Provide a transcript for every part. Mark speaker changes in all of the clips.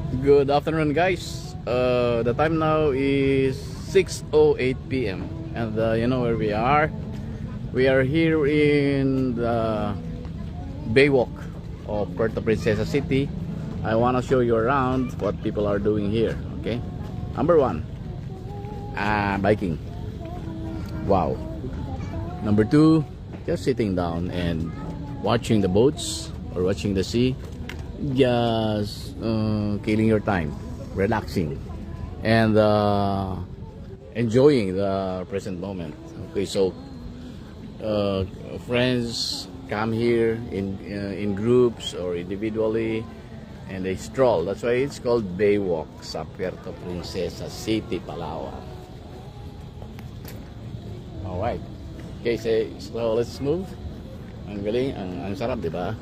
Speaker 1: Good afternoon, guys. The time now is 6:08 p.m. and you know where we are. We are here in the Baywalk of Puerto Princesa City. I want to show you around what people are doing here. Okay, number one, biking. Wow. Number two, just sitting down and watching the boats or watching the sea. Just killing your time, relaxing, and enjoying the present moment. Okay, so friends come here in groups or individually, and they stroll. That's why it's called Baywalk sa Puerto Princesa City, Palawan. All right. Okay, so let's move. Ang galing, ang sarap, di ba?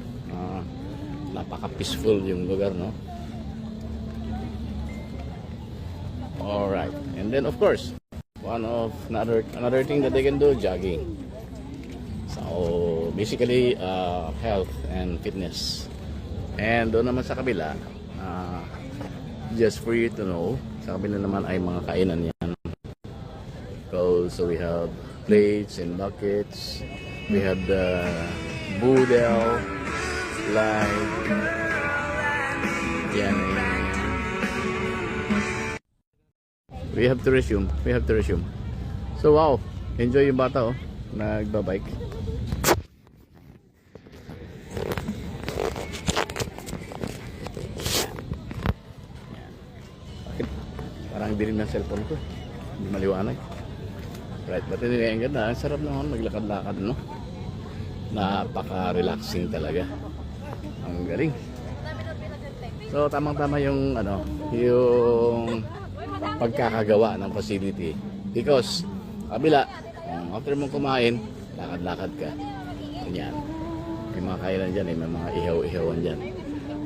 Speaker 1: Napaka-peaceful yung lugar, no? Alright. And then, of course, another thing that they can do, jogging. So, basically, health and fitness. And doon naman sa kabila, just for you to know, sa kabila naman ay mga kainan yan. So, we have plates and buckets. We have the boodle. Like yan. We have to resume. So wow, enjoy yung bata oh, nagbabike. Bakit? Parang dilim ng cellphone ko. Hindi maliwanag. Right, but anyway, ang ganda. Ang sarap naman maglakad-lakad, no? Napaka-relaxing talaga. Ang galing. So tamang-tama yung yung pagkakagawa ng facility. Because kabila, after mong kumain, lakad-lakad ka. Ganyan. May mga kainan dyan, may mga ihaw-ihawan dyan.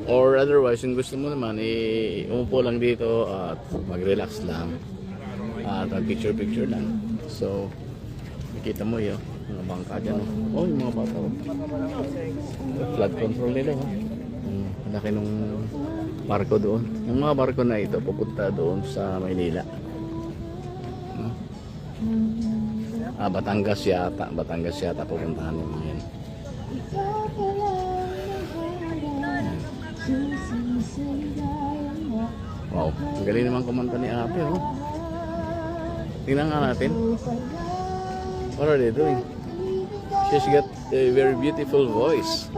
Speaker 1: Or otherwise, yung gusto mo naman, umupo lang dito at mag-relax lang. At mag-picture-picture lang. So, makita mo yun. Mga bangka dyan. Oh, yung mga bata. Flood control nila. Ang laki nung barko doon. Yung mga barko na ito, pupunta doon sa Maynila. Batangas yata. Batangas yata pupuntahan yung mga yan. Wow, ang galing naman kumanta ni Ate. Oh. Tingnan nga natin. What are they doing? She's got a very beautiful voice.